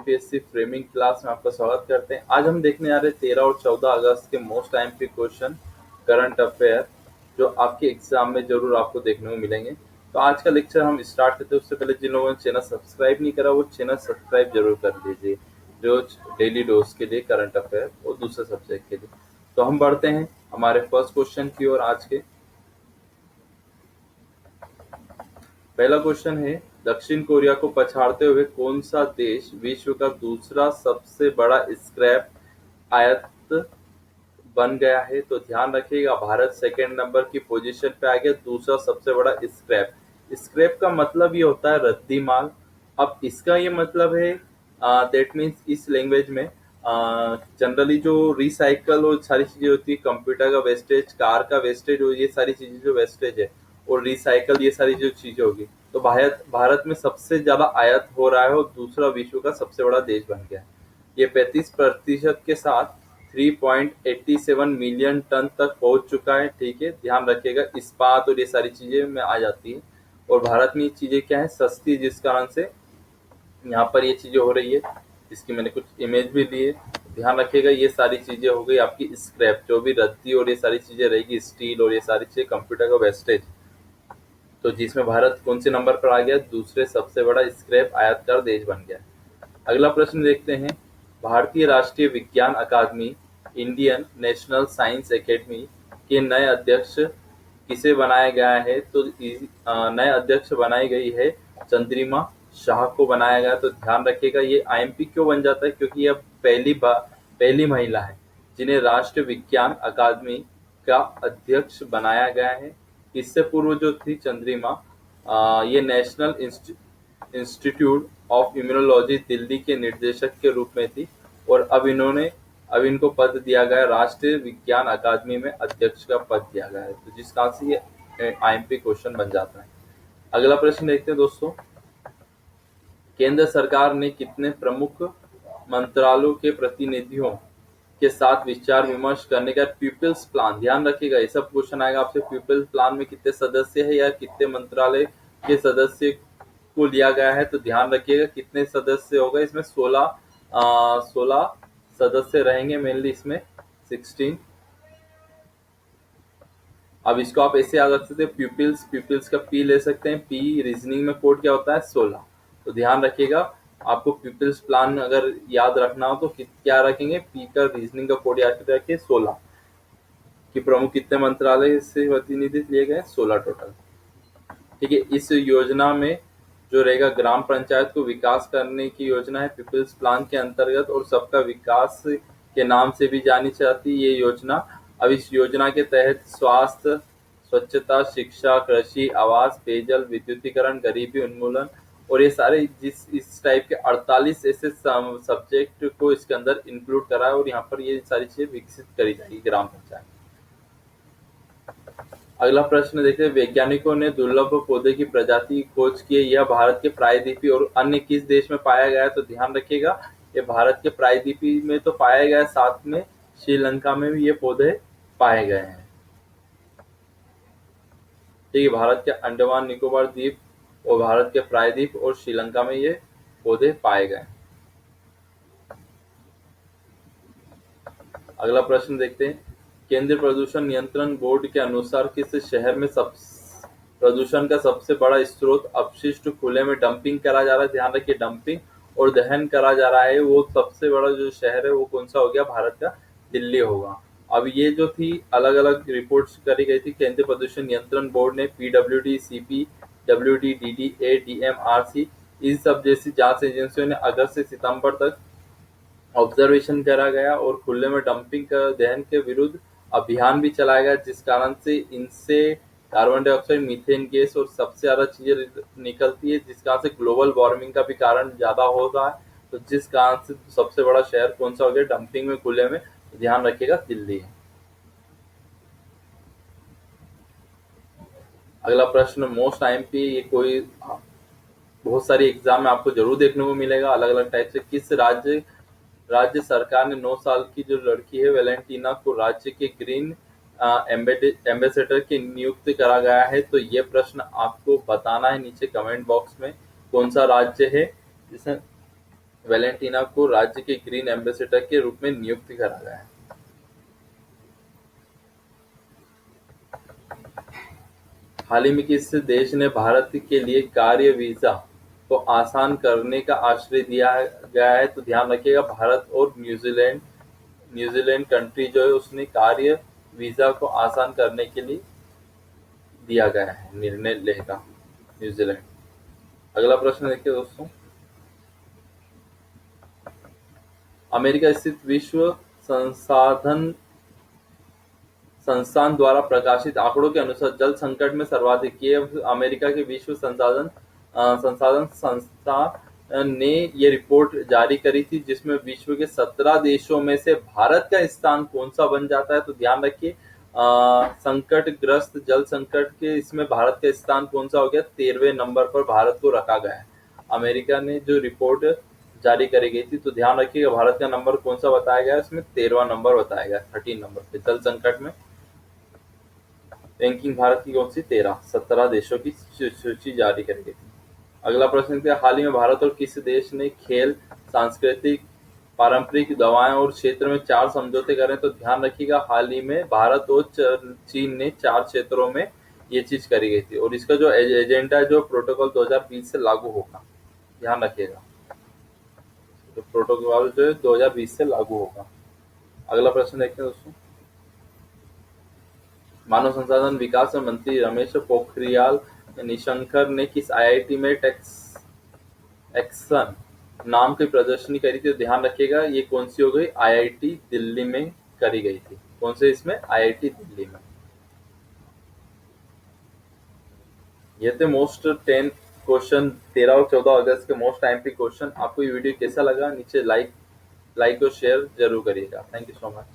UPSC framing class में आपका स्वागत करते हैं। आज हम देखने जा रहे हैं 13 और 14 अगस्त के most IMP question current affair जो आपके एग्जाम में जरूर आपको देखने को मिलेंगे। तो आज का लेक्चर हम स्टार्ट करते हैं उससे पहले जिन लोगों ने चैनल सब्सक्राइब नहीं करा वो चैनल सब्सक्राइब जरूर कर लीजिए, रोज डेली डोज के लिए करंट अफेयर और दूसरे सब्जेक्ट के लिए। तो हम बढ़ते हैं हमारे फर्स्ट क्वेश्चन की ओर। आज के पहला क्वेश्चन है, दक्षिण कोरिया को पछाड़ते हुए कौन सा देश विश्व का दूसरा सबसे बड़ा स्क्रैप आयात बन गया है? तो ध्यान रखिएगा, भारत सेकंड नंबर की पोजीशन पे आ गया, दूसरा सबसे बड़ा स्क्रैप। स्क्रैप का मतलब ये होता है रद्दी माल। अब इसका ये मतलब है दैट मीन्स इस लैंग्वेज में जनरली जो रिसाइकल और सारी चीजें होती है, कंप्यूटर का वेस्टेज, कार का वेस्टेज और ये सारी चीजें जो वेस्टेज है और रिसाइकल, ये सारी जो चीजें होगी, तो भारत में सबसे ज्यादा आयात हो रहा है और दूसरा विश्व का सबसे बड़ा देश बन गया है। ये 35% के साथ 3.87 मिलियन टन तक पहुंच चुका है। ठीक है, ध्यान रखिएगा, इस्पात और ये सारी चीजें में आ जाती है और भारत में ये चीजें क्या है, सस्ती, जिस कारण से यहाँ पर ये चीजें हो रही है। इसकी मैंने कुछ इमेज भी ली है, ध्यान रखिएगा। ये सारी चीजें हो गई आपकी स्क्रैप, जो भी रद्दी और ये सारी चीजें रहेगी, स्टील और ये सारी चीजें, कंप्यूटर का वेस्टेज, तो जिसमें भारत कौन से नंबर पर आ गया? दूसरे सबसे बड़ा स्क्रैप आयातकार देश बन गया। अगला प्रश्न देखते हैं, भारतीय राष्ट्रीय विज्ञान अकादमी, इंडियन नेशनल साइंस एकेडमी के नए अध्यक्ष किसे बनाया गया है? तो नए अध्यक्ष बनाई गई है चंद्रिमा शाह को बनाया गया। तो ध्यान रखिएगा, ये आईएमपी क्यों बन जाता है? क्योंकि यह पहली महिला है जिन्हें राष्ट्रीय विज्ञान अकादमी का अध्यक्ष बनाया गया है। इससे पूर्व जो थी चंद्रिमा, ये national institute of immunology Delhi के निदेशक के रूप में थी और अब इनको पद दिया गया, राष्ट्रीय विज्ञान अकादमी में अध्यक्ष का पद दिया गया है। तो जिस कारण से ये आईएमपी क्वेश्चन बन जाता है। अगला प्रश्न देखते हैं दोस्तों, केंद्र सरकार ने कितने प्रमुख मंत्रालयों के प्रतिनिधियों के साथ विचार विमर्श करने का पीपल्स प्लान? ध्यान रखिएगा, ये सब क्वेश्चन आएगा आपसे, पीपल्स प्लान में कितने सदस्य है या कितने मंत्रालय के सदस्य को लिया गया है? तो ध्यान रखिएगा कितने सदस्य होगा इसमें, 16 सदस्य रहेंगे मेनली इसमें, 16। अब इसको आप ऐसे याद रख सकते हैं, पीपल्स का पी ले सकते हैं, पी रीजनिंग में कोड क्या होता है? 16। तो ध्यान रखिएगा, आपको पीपल्स प्लान अगर याद रखना हो तो क्या रखेंगे? पी का रीजनिंग का कोड याद रखिए 16, कि प्रमुख कितने मंत्रालय से प्रतिनिधि लिए गए? 16 टोटल। ठीक है, इस योजना में जो रहेगा, ग्राम पंचायत को विकास करने की योजना है पीपल्स प्लान के अंतर्गत, और सबका विकास के नाम से भी जानी जाती है ये योजना। अब इस योजना के तहत स्वास्थ्य, स्वच्छता, शिक्षा, कृषि, आवास, पेयजल, विद्युतीकरण, गरीबी उन्मूलन और ये सारे इस टाइप के 48 ऐसे सब्जेक्ट को इसके अंदर इंक्लूड करा है और यहाँ पर ये सारी चीजें विकसित करी जाएगी ग्राम पंचायत। अगला प्रश्न देखते हैं, वैज्ञानिकों ने दुर्लभ पौधे की प्रजाति की खोज की है, यह भारत के प्रायद्वीपीय और अन्य किस देश में पाया गया है? तो ध्यान रखिएगा, ये भारत के प्रायद्वीपीय में तो पाया गया है, साथ में श्रीलंका में भी ये पौधे पाए गए हैं। ठीक है, भारत के अंडमान निकोबार द्वीप और भारत के प्रायद्वीप और श्रीलंका में ये पौधे पाए गए। अगला प्रश्न देखते हैं, केंद्रीय प्रदूषण नियंत्रण बोर्ड के अनुसार किस शहर में प्रदूषण का सबसे बड़ा स्रोत अपशिष्ट खुले में डंपिंग करा जा रहा है? ध्यान रखिए, डंपिंग और दहन करा जा रहा है, वो सबसे बड़ा जो शहर है वो कौन सा हो गया? भारत का दिल्ली होगा। अब ये जो थी अलग अलग रिपोर्ट्स करी गई थी केंद्रीय प्रदूषण नियंत्रण बोर्ड ने, PWD, CPWD, DDA, DMRC, इन सब जैसी जांच एजेंसियों ने अगस्त से सितंबर तक ऑब्जर्वेशन करा गया और खुले में डंपिंग का दहन के विरुद्ध अभियान भी चलाया गया, जिस कारण से इनसे कार्बन डाइऑक्साइड, मीथेन गैस और सबसे ज्यादा चीजें निकलती है, जिस कारण से ग्लोबल वार्मिंग का भी कारण ज्यादा हो रहा है। तो जिस कारण से सबसे बड़ा शहर कौन सा हो गया डंपिंग में, खुले में? ध्यान रखिएगा, दिल्ली है। अगला प्रश्न मोस्ट आईएमपी, ये कोई बहुत सारी एग्जाम में आपको जरूर देखने को मिलेगा अलग अलग टाइप से। किस राज्य सरकार ने 9 साल की जो लड़की है वेलेंटीना को राज्य के ग्रीन एम्बेसडर की नियुक्त करा गया है? तो ये प्रश्न आपको बताना है नीचे कमेंट बॉक्स में, कौन सा राज्य है जिसने वेलेंटीना को राज्य के ग्रीन एम्बेसडर के रूप में नियुक्त करा गया है। हाल ही में किस देश ने भारत के लिए कार्य वीजा को आसान करने का आश्रय दिया गया है? तो ध्यान रखिएगा, भारत और न्यूजीलैंड। न्यूजीलैंड कंट्री जो है उसने कार्य वीजा को आसान करने के लिए दिया गया है निर्णय लेगा, न्यूजीलैंड। अगला प्रश्न देखिए दोस्तों, अमेरिका स्थित विश्व संसाधन संस्थान द्वारा प्रकाशित आंकड़ों के अनुसार जल संकट में सर्वाधिक, ये अमेरिका के विश्व संसाधन संस्था ने ये रिपोर्ट जारी करी थी, जिसमें विश्व के 17 देशों में से भारत का स्थान कौन सा बन जाता है? तो ध्यान रखिए, संकटग्रस्त जल संकट के इसमें भारत का स्थान कौन सा हो गया? 13वें नंबर पर भारत को रखा गया है। अमेरिका ने जो रिपोर्ट जारी करी गई थी, तो ध्यान रखिएगा भारत का नंबर कौन सा बताया गया है? इसमें 13वां नंबर बताया गया, 13 नंबर पे जल संकट में रैंकिंग भारत की कौन सी? 17 देशों की सूची जारी करी गई थी। अगला प्रश्न है, हाल ही में भारत और किस देश ने खेल, सांस्कृतिक, पारंपरिक, दवाएं और क्षेत्र में 4 समझौते करे? तो ध्यान रखिएगा, हाल ही में भारत और चीन ने 4 क्षेत्रों में ये चीज करी गई थी, और इसका जो एजेंडा है, जो प्रोटोकॉल 2020 से लागू होगा, ध्यान रखिएगा, तो प्रोटोकॉल जो है 2020 से लागू होगा। अगला प्रश्न देखते हैं दोस्तों, मानव संसाधन विकास मंत्री रमेश पोखरियाल निशंक ने किस आईआईटी में एक्सन नाम की प्रदर्शनी करी थी? तो ध्यान रखिएगा, ये कौन सी हो गई? आईआईटी दिल्ली में करी गई थी। कौन से? इसमें आईआईटी दिल्ली में। ये थे मोस्ट 10 क्वेश्चन, 13 और 14 अगस्त के मोस्ट आईएमपी क्वेश्चन। आपको ये वीडियो कैसा लगा? नीचे लाइक और शेयर जरूर करिएगा। Thank you so much.